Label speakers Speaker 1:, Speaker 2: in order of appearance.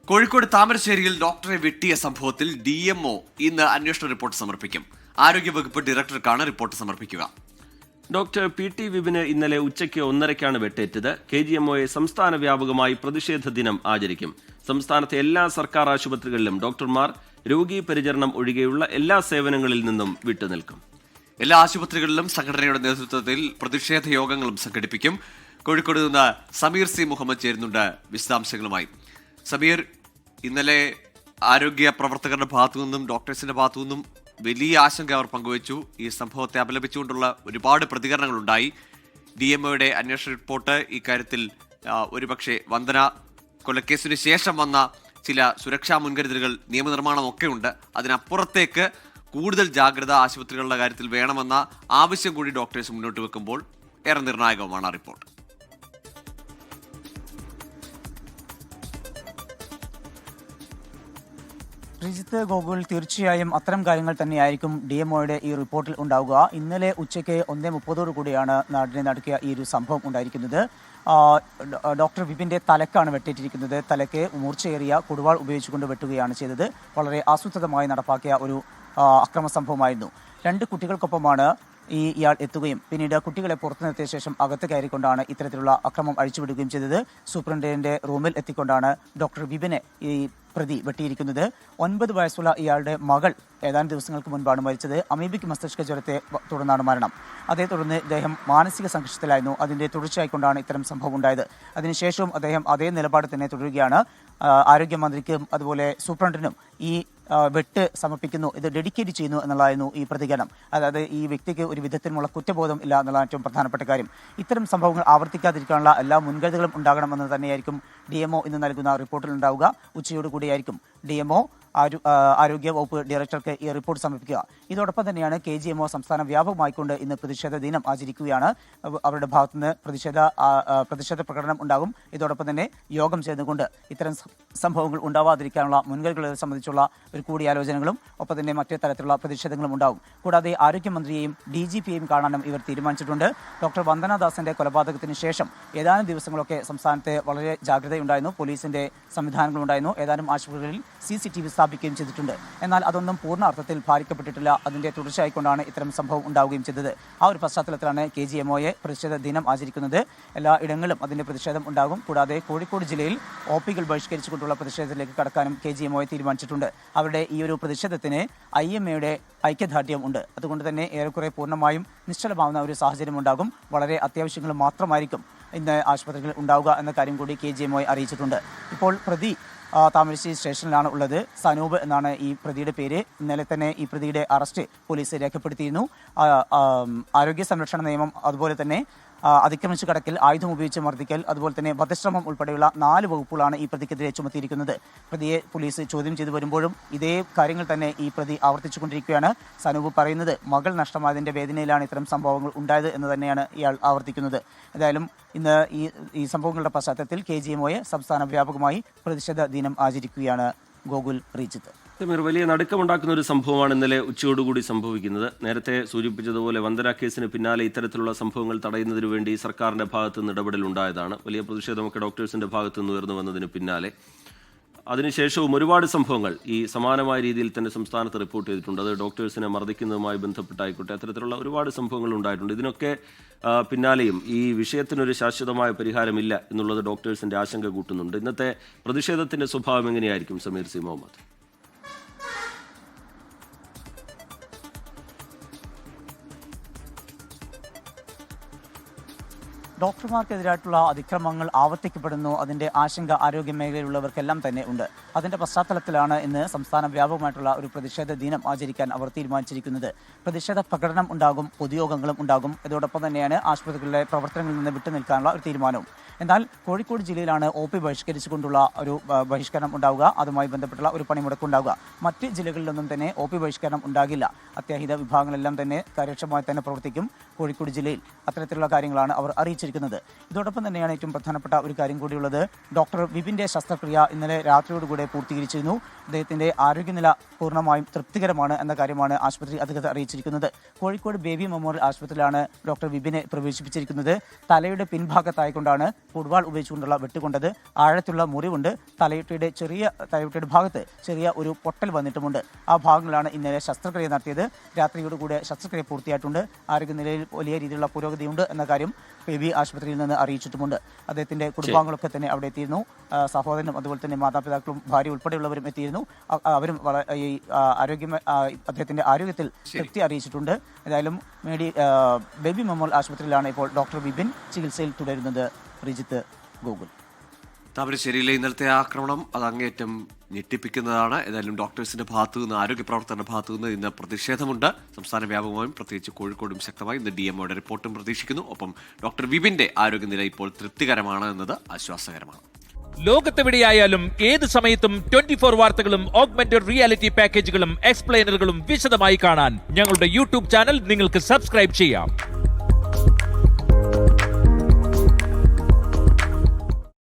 Speaker 1: കോഴിക്കോട് താമരശ്ശേരിയിൽ ഡോക്ടറെ വെട്ടിയ സംഭവത്തിൽ DMO ഇന്ന് അന്വേഷണ റിപ്പോർട്ട് സമർപ്പിക്കും. ആരോഗ്യവകുപ്പ് ഡയറക്ടർക്കാണ് റിപ്പോർട്ട് സമർപ്പിക്കുക.
Speaker 2: ഡോക്ടർ PT വിപിന് ഇന്നലെ ഉച്ചയ്ക്ക് 1:30 വെട്ടേറ്റത്. KGMOയെ സംസ്ഥാന വ്യാപകമായി പ്രതിഷേധ ദിനം ആചരിക്കും. സംസ്ഥാനത്തെ എല്ലാ സർക്കാർ ആശുപത്രികളിലും ഡോക്ടർമാർ രോഗീ പരിചരണം ഒഴികെയുള്ള എല്ലാ സേവനങ്ങളിൽ നിന്നും വിട്ടുനിൽക്കും.
Speaker 1: എല്ലാ ആശുപത്രികളിലും സംഘടനയുടെ നേതൃത്വത്തിൽ പ്രതിഷേധ യോഗങ്ങളും സംഘടിപ്പിക്കും. കോഴിക്കോട് നിന്ന് സമീർ C. മുഹമ്മദ് ചേരുന്നുണ്ട് വിശദാംശങ്ങളുമായി. സമീർ, ഇന്നലെ ആരോഗ്യ പ്രവർത്തകരുടെ ഭാഗത്തു നിന്നും ഡോക്ടേഴ്സിന്റെ ഭാഗത്തു നിന്നും വലിയ ആശങ്ക അവർ പങ്കുവച്ചു. ഈ സംഭവത്തെ അപലപിച്ചുകൊണ്ടുള്ള ഒരുപാട് പ്രതികരണങ്ങളുണ്ടായി. DMOയുടെ അന്വേഷണ റിപ്പോർട്ട് ഇക്കാര്യത്തിൽ ഒരുപക്ഷെ വന്ദന കൊലക്കേസിന് ശേഷം വന്ന ചില സുരക്ഷാ മുൻകരുതലുകൾ, നിയമനിർമ്മാണം ഒക്കെ ഉണ്ട്. അതിനപ്പുറത്തേക്ക് കൂടുതൽ ജാഗ്രത ആശുപത്രികളുടെ കാര്യത്തിൽ വേണമെന്ന ആവശ്യം കൂടി ഡോക്ടേഴ്സ് മുന്നോട്ട് വെക്കുമ്പോൾ ഏറെ നിർണായകവുമാണ് ആ റിപ്പോർട്ട്.
Speaker 3: ശ്രീജിത്ത്, ഗോകുൽ, തീർച്ചയായും അത്തരം കാര്യങ്ങൾ തന്നെയായിരിക്കും DMOയുടെ ഈ റിപ്പോർട്ടിൽ ഉണ്ടാവുക. ഇന്നലെ ഉച്ചയ്ക്ക് 1:30 കൂടിയാണ് നാടിനെ നടുക്കിയ ഈ ഒരു സംഭവം ഉണ്ടായിരിക്കുന്നത്. ഡോക്ടർ വിപിന്റെ തലക്കാണ് വെട്ടേറ്റിരിക്കുന്നത്. തലയ്ക്ക് മൂർച്ചയേറിയ കൊടുവാൾ ഉപയോഗിച്ചുകൊണ്ട് വെട്ടുകയാണ് ചെയ്തത്. വളരെ ആസൂത്രിതമായി നടപ്പാക്കിയ ഒരു അക്രമ സംഭവമായിരുന്നു. 2 കുട്ടികൾക്കൊപ്പമാണ് ഇയാൾ എത്തുകയും പിന്നീട് കുട്ടികളെ പുറത്തു നിർത്തിയ ശേഷം അകത്ത് കയറിക്കൊണ്ടാണ് ഇത്തരത്തിലുള്ള അക്രമം അഴിച്ചുവിടുകയും ചെയ്തത്. സൂപ്രണ്ടിന്റെ റൂമിൽ എത്തിക്കൊണ്ടാണ് ഡോക്ടർ വിപിനെ ഈ പ്രതി വെട്ടിയിരിക്കുന്നത്. 9 വയസ്സുള്ള ഇയാളുടെ മകൾ ഏതാനും ദിവസങ്ങൾക്ക് മുൻപാണ് മരിച്ചത്. അമീബിക് മസ്തിഷ്ക ജ്വരത്തെ തുടർന്നാണ് മരണം. അതേ തുടർന്ന് ഇദ്ദേഹം മാനസിക സംഘർഷത്തിലായിരുന്നു. അതിന്റെ തുടർച്ചയായിക്കൊണ്ടാണ് ഇത്തരം സംഭവം ഉണ്ടായത്. അതിനുശേഷവും അദ്ദേഹം അതേ നിലപാട് തന്നെ തുടരുകയാണ്. ആരോഗ്യമന്ത്രിക്കും അതുപോലെ സൂപ്രണ്ടിനും ഈ വെട്ട് സമർപ്പിക്കുന്നു, ഇത് ഡെഡിക്കേറ്റ് ചെയ്യുന്നു എന്നുള്ളതായിരുന്നു ഈ പ്രതികരണം. അതായത് ഈ വ്യക്തിക്ക് ഒരു വിധത്തിലുമുള്ള കുറ്റബോധം ഇല്ല എന്നുള്ള ഏറ്റവും പ്രധാനപ്പെട്ട കാര്യം. ഇത്തരം സംഭവങ്ങൾ ആവർത്തിക്കാതിരിക്കാനുള്ള എല്ലാ മുൻകരുതലുകളും ഉണ്ടാകണമെന്ന് തന്നെയായിരിക്കും DMO ഇന്ന് നൽകുന്ന റിപ്പോർട്ടിൽ ഉണ്ടാവുക. ഉച്ചയോടുകൂടിയായിരിക്കും DMO ആരോഗ്യ വകുപ്പ് ഡയറക്ടർക്ക് ഈ റിപ്പോർട്ട് സമർപ്പിക്കുക. ഇതോടൊപ്പം തന്നെയാണ് KGMO സംസ്ഥാന വ്യാപകമായിക്കൊണ്ട് ഇന്ന് പ്രതിഷേധ ദിനം ആചരിക്കുകയാണ്. അവരുടെ ഭാഗത്തുനിന്ന് പ്രതിഷേധ പ്രകടനം ഉണ്ടാകും. ഇതോടൊപ്പം തന്നെ യോഗം ചേർന്നുകൊണ്ട് ഇത്തരം സംഭവങ്ങൾ ഉണ്ടാവാതിരിക്കാനുള്ള മുൻകരുതലുകളെ സംബന്ധിച്ചുള്ള ഒരു കൂടിയാലോചനകളും ഒപ്പം തന്നെ മറ്റു തരത്തിലുള്ള പ്രതിഷേധങ്ങളും ഉണ്ടാവും. കൂടാതെ ആരോഗ്യമന്ത്രിയെയും DGPയെയും കാണാനും ഇവർ തീരുമാനിച്ചിട്ടുണ്ട്. ഡോക്ടർ വന്ദനാദാസിന്റെ കൊലപാതകത്തിന് ശേഷം ഏതാനും ദിവസങ്ങളൊക്കെ സംസ്ഥാനത്ത് വളരെ ജാഗ്രതയുണ്ടായിരുന്നു. പോലീസിന്റെ സംവിധാനങ്ങളുണ്ടായിരുന്നു. ഏതാനും ആശുപത്രികളിൽ CCTV സ്ഥാപിക്കുകയും ചെയ്തിട്ടുണ്ട്. എന്നാൽ അതൊന്നും പൂർണ്ണ അർത്ഥത്തിൽ പാലിക്കപ്പെട്ടിട്ടില്ല. അതിന്റെ തുടർച്ചയായിക്കൊണ്ടാണ് ഇത്തരം സംഭവം ഉണ്ടാവുകയും ചെയ്തത്. ആ ഒരു പശ്ചാത്തലത്തിലാണ് KGMOയെ പ്രതിഷേധ ദിനം ആചരിക്കുന്നത്. എല്ലാ ഇടങ്ങളിലും അതിന്റെ പ്രതിഷേധം ഉണ്ടാകും. കൂടാതെ കോഴിക്കോട് ജില്ലയിൽ OPകൾ ബഹിഷ്കരിച്ചുകൊണ്ടുള്ള പ്രതിഷേധത്തിലേക്ക് കടക്കാനും KGMOയെ തീരുമാനിച്ചിട്ടുണ്ട്. അവരുടെ ഈ ഒരു പ്രതിഷേധത്തിന് IMAയുടെ ഐക്യദാർഢ്യം ഉണ്ട്. അതുകൊണ്ട് തന്നെ ഏറെക്കുറെ പൂർണ്ണമായും നിശ്ചലമാവുന്ന ഒരു സാഹചര്യം ഉണ്ടാകും. വളരെ അത്യാവശ്യങ്ങൾ മാത്രമായിരിക്കും ഇന്ന് ആശുപത്രികളിൽ ഉണ്ടാവുക എന്ന കാര്യം കൂടി KGMOയെ അറിയിച്ചിട്ടുണ്ട്. ഇപ്പോൾ പ്രതി താമരശ്ശേരി സ്റ്റേഷനിലാണ് ഉള്ളത്. സനൂപ് എന്നാണ് ഈ പ്രതിയുടെ പേര്. ഇന്നലെ തന്നെ ഈ പ്രതിയുടെ അറസ്റ്റ് പോലീസ് രേഖപ്പെടുത്തിയിരുന്നു. ആരോഗ്യ സംരക്ഷണ നിയമം, അതുപോലെ തന്നെ അതിക്രമിച്ചു കടക്കൽ, ആയുധം ഉപയോഗിച്ച് മർദ്ദിക്കൽ, അതുപോലെ തന്നെ വധശ്രമം ഉൾപ്പെടെയുള്ള 4 വകുപ്പുകളാണ് ഈ പ്രതിക്കെതിരെ ചുമത്തിയിരിക്കുന്നത്. പ്രതിയെ പോലീസ് ചോദ്യം ചെയ്തു വരുമ്പോഴും ഇതേ കാര്യങ്ങൾ തന്നെ ഈ പ്രതി ആവർത്തിച്ചുകൊണ്ടിരിക്കുകയാണ്. സനൂപ് പറയുന്നത് മകൾ നഷ്ടമായതിന്റെ വേദനയിലാണ് ഇത്തരം സംഭവങ്ങൾ ഉണ്ടായത് എന്ന് തന്നെയാണ് ഇയാൾ ആവർത്തിക്കുന്നത്. ഏതായാലും ഇന്ന് ഈ സംഭവങ്ങളുടെ പശ്ചാത്തലത്തിൽ KGMOയെ സംസ്ഥാന വ്യാപകമായി പ്രതിഷേധ ദിനം ആചരിക്കുകയാണ്. ഗോകുൽ, റീജിത്ത്.
Speaker 2: വലിയ നടുക്കമുണ്ടാക്കുന്ന ഒരു സംഭവമാണ് ഇന്നലെ ഉച്ചയോടുകൂടി സംഭവിക്കുന്നത്. നേരത്തെ സൂചിപ്പിച്ചതുപോലെ വന്ദന കേസിന് പിന്നാലെ ഇത്തരത്തിലുള്ള സംഭവങ്ങൾ തടയുന്നതിനു വേണ്ടി സർക്കാരിന്റെ ഭാഗത്തു നിന്ന് ഇടപെടൽ ഉണ്ടായതാണ്. വലിയ പ്രതിഷേധമൊക്കെ ഡോക്ടേഴ്സിന്റെ ഭാഗത്തു നിന്ന് ഉയർന്നു വന്നതിന് പിന്നാലെ അതിനുശേഷവും ഒരുപാട് സംഭവങ്ങൾ ഈ സമാനമായ രീതിയിൽ തന്നെ സംസ്ഥാനത്ത് റിപ്പോർട്ട് ചെയ്തിട്ടുണ്ട്. അത് ഡോക്ടേഴ്സിനെ മർദ്ദിക്കുന്നതുമായി ബന്ധപ്പെട്ടായിക്കോട്ടെ, അത്തരത്തിലുള്ള ഒരുപാട് സംഭവങ്ങൾ ഉണ്ടായിട്ടുണ്ട്. ഇതിനൊക്കെ പിന്നാലെയും ഈ വിഷയത്തിനൊരു ശാശ്വതമായ പരിഹാരമില്ല എന്നുള്ളത് ഡോക്ടേഴ്സിന്റെ ആശങ്ക കൂട്ടുന്നുണ്ട്. ഇന്നത്തെ പ്രതിഷേധത്തിന്റെ സ്വഭാവം എങ്ങനെയായിരിക്കും സമീർ C. മുഹമ്മദ്?
Speaker 3: ഡോക്ടർമാർക്കെതിരായിട്ടുള്ള അതിക്രമങ്ങൾ ആവർത്തിക്കപ്പെടുന്നു. അതിന്റെ ആശങ്ക ആരോഗ്യ മേഖലയിലുള്ളവർക്കെല്ലാം തന്നെ ഉണ്ട്. അതിന്റെ പശ്ചാത്തലത്തിലാണ് ഇന്ന് സംസ്ഥാന വ്യാപകമായിട്ടുള്ള ഒരു പ്രതിഷേധ ദിനം ആചരിക്കാൻ അവർ തീരുമാനിച്ചിരിക്കുന്നത്. പ്രതിഷേധ പ്രകടനം ഉണ്ടാകും, പൊതുയോഗങ്ങളും ഉണ്ടാകും. ഇതോടൊപ്പം തന്നെയാണ് ആശുപത്രികളിലെ പ്രവർത്തനങ്ങളിൽ നിന്ന് വിട്ടുനിൽക്കാനുള്ള ഒരു തീരുമാനവും. എന്നാൽ കോഴിക്കോട് ജില്ലയിലാണ് OP ബഹിഷ്കരിച്ചുകൊണ്ടുള്ള ഒരു ബഹിഷ്കരണം ഉണ്ടാവുക. അതുമായി ബന്ധപ്പെട്ടുള്ള ഒരു പണിമുടക്ക് ഉണ്ടാവുക. മറ്റ് ജില്ലകളിലൊന്നും തന്നെ OP ബഹിഷ്കരണം ഉണ്ടാകില്ല. അത്യാഹിത വിഭാഗങ്ങളെല്ലാം തന്നെ കാര്യക്ഷമമായി തന്നെ പ്രവർത്തിക്കും. കോഴിക്കോട് ജില്ലയിൽ. അത്തരത്തിലുള്ള കാര്യങ്ങളാണ് അവർ അറിയിച്ചിരിക്കുന്നത്. ഇതോടൊപ്പം തന്നെയാണ് ഏറ്റവും പ്രധാനപ്പെട്ട ഒരു കാര്യം കൂടിയുള്ളത്. ഡോക്ടർ വിപിന്റെ ശസ്ത്രക്രിയ ഇന്നലെ രാത്രിയോടുകൂടെ പൂർത്തീകരിച്ചിരുന്നു. അദ്ദേഹത്തിന്റെ ആരോഗ്യനില പൂർണ്ണമായും തൃപ്തികരമാണ് എന്ന കാര്യമാണ് ആശുപത്രി അധികൃതർ അറിയിച്ചിരിക്കുന്നത്. കോഴിക്കോട് ബേബി മെമ്മോറിയൽ ആശുപത്രിയിലാണ് ഡോക്ടർ വിപിനെ പ്രവേശിപ്പിച്ചിരിക്കുന്നത്. തലയുടെ പിൻഭാഗത്തായിക്കൊണ്ടാണ് കൊടുവാൾ ഉപയോഗിച്ചുകൊണ്ടുള്ള വെട്ടുകൊണ്ടത്. ആഴത്തുള്ള മുറിവുണ്ട്. തലയോട്ടിയുടെ ഭാഗത്ത് ചെറിയ ഒരു പൊട്ടൽ വന്നിട്ടുമുണ്ട്. ആ ഭാഗങ്ങളാണ് ഇന്നലെ ശസ്ത്രക്രിയ നടത്തിയത്. രാത്രിയോടുകൂടെ ശസ്ത്രക്രിയ പൂർത്തിയായിട്ടുണ്ട്. ആരോഗ്യനിലയിൽ വലിയ രീതിയിലുള്ള പുരോഗതിയുണ്ട് എന്ന കാര്യം ബേബി ആശുപത്രിയിൽ നിന്ന് അറിയിച്ചിട്ടുമുണ്ട്. അദ്ദേഹത്തിന്റെ കുടുംബാംഗങ്ങളൊക്കെ തന്നെ അവിടെ എത്തിയിരുന്നു. സഹോദരനും അതുപോലെ തന്നെ മാതാപിതാക്കളും ഭാര്യ ഉൾപ്പെടെയുള്ളവരും എത്തിയിരുന്നു. അവരും ഈ അദ്ദേഹത്തിന്റെ ആരോഗ്യത്തിൽ തൃപ്തി അറിയിച്ചിട്ടുണ്ട്. ഏതായാലും ബേബി മെമ്മോറിയൽ ആശുപത്രിയിലാണ് ഇപ്പോൾ ഡോക്ടർ വിപിൻ ചികിത്സയിൽ തുടരുന്നത്. റിജിത്ത്, ഗോകുൽ.
Speaker 1: താമരശ്ശേരിയിലെ ഇന്നലത്തെ ആക്രമണം അത് അങ്ങേയറ്റം ഞെട്ടിപ്പിക്കുന്നതാണ്. ഏതായാലും ഡോക്ടേഴ്സിന്റെ ഭാഗത്തു നിന്ന്, ആരോഗ്യ പ്രവർത്തകരുടെ ഭാഗത്തു നിന്ന് ഇന്ന് പ്രതിഷേധമുണ്ട്. സംസ്ഥാന വ്യാപകമായും പ്രത്യേകിച്ച് കോഴിക്കോടും ശക്തമായി ഇന്ന് DMOയുടെ റിപ്പോർട്ടും പ്രതീക്ഷിക്കുന്നു. ഒപ്പം ഡോക്ടർ വിപിന്റെ ആരോഗ്യനില ഇപ്പോൾ തൃപ്തികരമാണ് എന്നത് ആശ്വാസകരമാണ്.
Speaker 4: ലോകത്തെവിടെയായാലും ഏത് സമയത്തും 24 വാർത്തകളും ഓഗ്മെന്റഡ് റിയാലിറ്റി പാക്കേജുകളും എക്സ്പ്ലെയിനറുകളും വിശദമായി കാണാൻ ഞങ്ങളുടെ യൂട്യൂബ് ചാനൽ നിങ്ങൾക്ക് സബ്സ്ക്രൈബ് ചെയ്യാം.